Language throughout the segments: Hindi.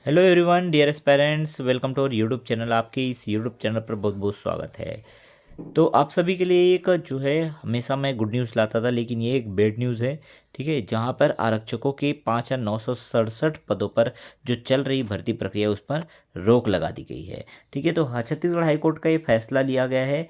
Hello everyone, dear aspirants, welcome to our YouTube channel. आपके इस यूट्यूब चैनल पर बहुत बहुत स्वागत है। तो आप सभी के लिए एक जो है हमेशा मैं गुड न्यूज़ लाता था, लेकिन ये एक बैड न्यूज़ है। ठीक है, जहाँ पर आरक्षकों के 5,967 पदों पर जो चल रही भर्ती प्रक्रिया उस पर रोक लगा दी गई है। ठीक है, तो छत्तीसगढ़ हाईकोर्ट का ये फैसला लिया गया है।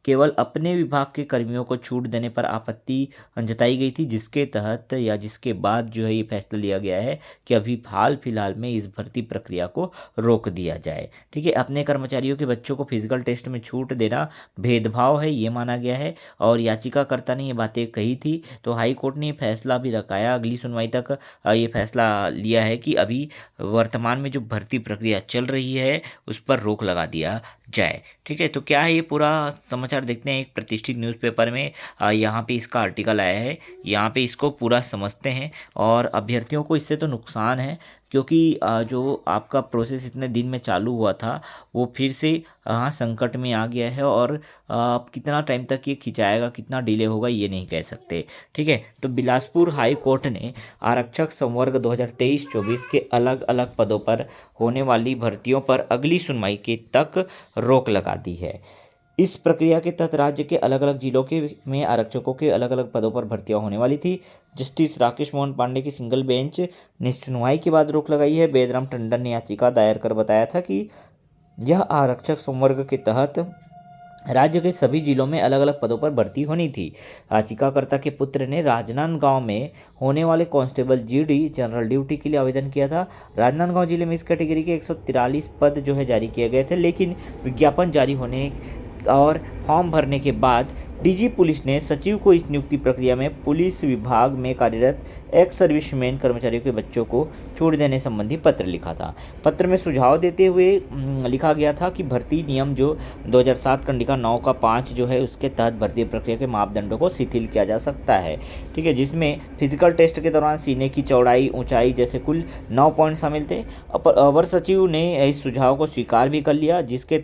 केवल अपने विभाग के कर्मियों को छूट देने पर आपत्ति जताई गई थी, जिसके तहत या जिसके बाद जो है ये फैसला लिया गया है कि अभी हाल फिलहाल में इस भर्ती प्रक्रिया को रोक दिया जाए। ठीक है, अपने कर्मचारियों के बच्चों को फिजिकल टेस्ट में छूट देना भेदभाव है, ये माना गया है। और याचिकाकर्ता ने ये बातें कही थी, तो हाई कोर्ट ने फैसला भी रखाया, अगली सुनवाई तक ये फैसला लिया है कि अभी वर्तमान में जो भर्ती प्रक्रिया चल रही है उस पर रोक लगा दिया जाए। ठीक है, तो क्या है ये पूरा समाचार देखते हैं। एक प्रतिष्ठित न्यूज़पेपर में यहाँ पे इसका आर्टिकल आया है, यहाँ पे इसको पूरा समझते हैं। और अभ्यर्थियों को इससे तो नुकसान है, क्योंकि जो आपका प्रोसेस इतने दिन में चालू हुआ था वो फिर से संकट में आ गया है। और कितना टाइम तक ये खिंचाएगा, कितना डिले होगा, ये नहीं कह सकते। ठीक है, तो बिलासपुर हाई कोर्ट ने आरक्षक संवर्ग 2023-24 के अलग अलग पदों पर होने वाली भर्तियों पर अगली सुनवाई के तक रोक लगा दी है। इस प्रक्रिया के तहत राज्य के अलग अलग जिलों के में आरक्षकों के अलग अलग पदों पर भर्तियां होने वाली थी। जस्टिस राकेश मोहन पांडे की सिंगल बेंच ने सुनवाई के बाद रोक लगाई है। बेदराम टंडन ने याचिका दायर कर बताया था कि यह आरक्षक संवर्ग के तहत राज्य के सभी जिलों में अलग अलग पदों पर भर्ती होनी थी। याचिकाकर्ता के पुत्र ने राजनांदगांव में होने वाले कांस्टेबल जीडी जनरल ड्यूटी के लिए आवेदन किया था। राजनांदगांव जिले में इस कैटेगरी के 143 पद जो है जारी किए गए थे, लेकिन विज्ञापन जारी होने और फॉर्म भरने के बाद डीजी पुलिस ने सचिव को इस नियुक्ति प्रक्रिया में पुलिस विभाग में कार्यरत एक्स सर्विसमैन कर्मचारियों के बच्चों को छूट देने संबंधी पत्र लिखा था। पत्र में सुझाव देते हुए लिखा गया था कि भर्ती नियम जो 2007 कंडिका 9 का 5 जो है उसके तहत भर्ती प्रक्रिया के मापदंडों को शिथिल किया जा सकता है। ठीक है, जिसमें फिजिकल टेस्ट के दौरान सीने की चौड़ाई, ऊंचाई जैसे कुल 9 पॉइंट शामिल थे। अवर सचिव ने इस सुझाव को स्वीकार भी कर लिया, जिसके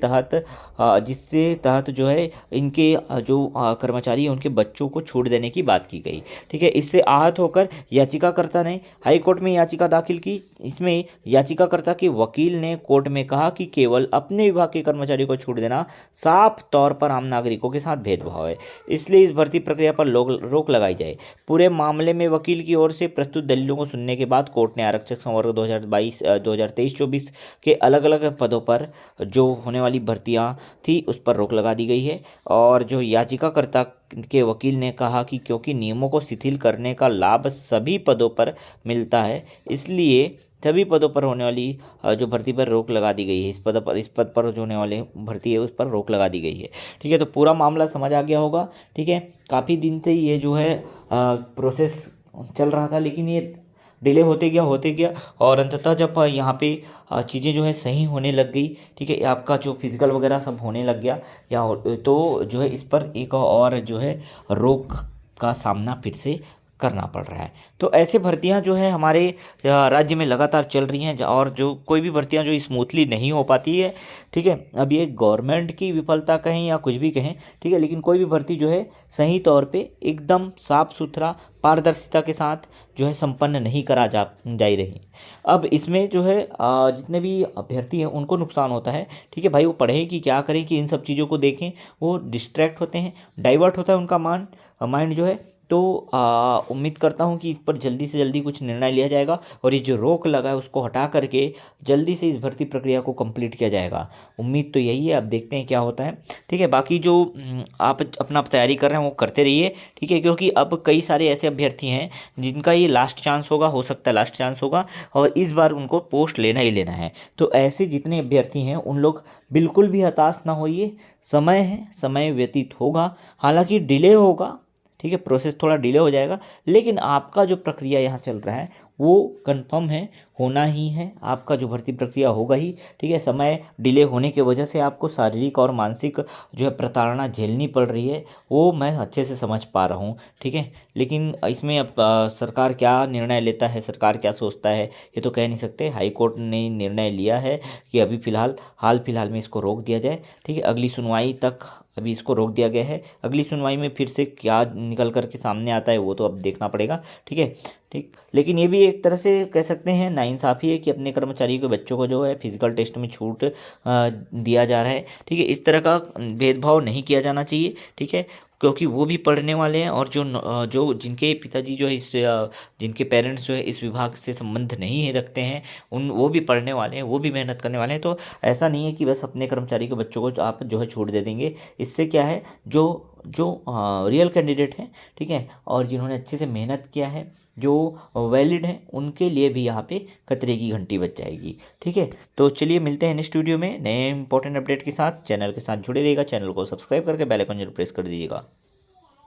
तहत जो है इनके जो कर्मचारी हैं उनके बच्चों को छूट देने की बात की गई। ठीक है, इससे आहत होकर याचिकाकर्ता ने हाई कोर्ट में याचिका दाखिल की। इसमें याचिकाकर्ता के वकील ने कोर्ट में कहा कि केवल अपने विभाग के कर्मचारियों को छूट देना साफ तौर पर आम नागरिकों के साथ भेदभाव है, इसलिए इस भर्ती प्रक्रिया पर रोक लगाई जाए। पूरे मामले में वकील की ओर से प्रस्तुत दलीलों को सुनने के बाद कोर्ट ने आरक्षक संवर्ग 2023-24 के अलग अलग पदों पर जो होने वाली भर्तियां थी उस पर रोक लगा दी गई है। और जो याचिकाकर्ता के वकील ने कहा कि क्योंकि नियमों को शिथिल करने का लाभ सभी पदों पर मिलता है, इसलिए सभी पदों पर होने वाली जो भर्ती पर रोक लगा दी गई है। इस पद पर जो होने वाली भर्ती है उस पर रोक लगा दी गई है। ठीक है, तो पूरा मामला समझ आ गया होगा। ठीक है, काफ़ी दिन से ये जो है प्रोसेस चल रहा था, लेकिन ये डिले होते गया और अंततः जब यहाँ पे चीज़ें जो है सही होने लग गई। ठीक है, आपका जो फिजिकल वगैरह सब होने लग गया तो जो है इस पर एक और जो है रोक का सामना फिर से करना पड़ रहा है। तो ऐसे भर्तियां जो है हमारे राज्य में लगातार चल रही हैं, और जो कोई भी भर्तियां जो स्मूथली नहीं हो पाती है। ठीक है, अब ये गवर्नमेंट की विफलता कहें या कुछ भी कहें, ठीक है, लेकिन कोई भी भर्ती जो है सही तौर पे एकदम साफ सुथरा पारदर्शिता के साथ जो है संपन्न नहीं करा जा रही। अब इसमें जो है जितने भी अभ्यर्थी हैं उनको नुकसान होता है। ठीक है भाई, वो पढ़ें कि क्या करें कि इन सब चीज़ों को देखें, वो डिस्ट्रैक्ट होते हैं, डाइवर्ट होता है उनका माइंड जो है। तो उम्मीद करता हूँ कि इस पर जल्दी से जल्दी कुछ निर्णय लिया जाएगा और ये जो रोक लगा है उसको हटा करके जल्दी से इस भर्ती प्रक्रिया को कंप्लीट किया जाएगा। उम्मीद तो यही है, अब देखते हैं क्या होता है। ठीक है, बाकी जो आप अपना तैयारी कर रहे हैं वो करते रहिए। ठीक है, क्योंकि अब कई सारे ऐसे अभ्यर्थी हैं जिनका ये लास्ट चांस होगा, हो सकता है लास्ट चांस होगा, और इस बार उनको पोस्ट लेना ही लेना है। तो ऐसे जितने अभ्यर्थी हैं उन लोग बिल्कुल भी हताश ना होइए, समय है, समय व्यतीत होगा, हालांकि डिले होगा। ठीक है, प्रोसेस थोड़ा डिले हो जाएगा, लेकिन आपका जो प्रक्रिया यहाँ चल रहा है वो कंफर्म है, होना ही है, आपका जो भर्ती प्रक्रिया होगा ही। ठीक है, समय डिले होने की वजह से आपको शारीरिक और मानसिक जो है प्रताड़ना झेलनी पड़ रही है, वो मैं अच्छे से समझ पा रहा हूँ। ठीक है, लेकिन इसमें अब सरकार क्या निर्णय लेता है, सरकार क्या सोचता है, ये तो कह नहीं सकते। हाई कोर्ट ने निर्णय लिया है कि अभी हाल फिलहाल में इसको रोक दिया जाए। ठीक है, अगली सुनवाई तक अभी इसको रोक दिया गया है। अगली सुनवाई में फिर से क्या निकल कर के सामने आता है वो तो अब देखना पड़ेगा। ठीक है, ठीक। लेकिन ये भी एक तरह से कह सकते हैं नाइंसाफ़ी है कि अपने कर्मचारियों के बच्चों को जो है फिजिकल टेस्ट में छूट दिया जा रहा है। ठीक है, इस तरह का भेदभाव नहीं किया जाना चाहिए। ठीक है, क्योंकि वो भी पढ़ने वाले हैं और जो जिनके पिताजी जो है जिनके पेरेंट्स जो है इस विभाग से संबंध नहीं है रखते हैं, वो भी पढ़ने वाले हैं, वो भी मेहनत करने वाले हैं। तो ऐसा नहीं है कि बस अपने कर्मचारी के बच्चों को आप जो है छूट दे देंगे। इससे क्या है, जो जो रियल कैंडिडेट हैं, ठीक है, और जिन्होंने अच्छे से मेहनत किया है, जो वैलिड हैं, उनके लिए भी यहाँ पे खतरे की घंटी बज जाएगी। ठीक है, तो चलिए मिलते हैं नेक्स्ट वीडियो में नए इंपॉर्टेंट अपडेट के साथ। चैनल के साथ जुड़े रहिएगा, चैनल को सब्सक्राइब करके बेल आइकन जरूर प्रेस कर दीजिएगा।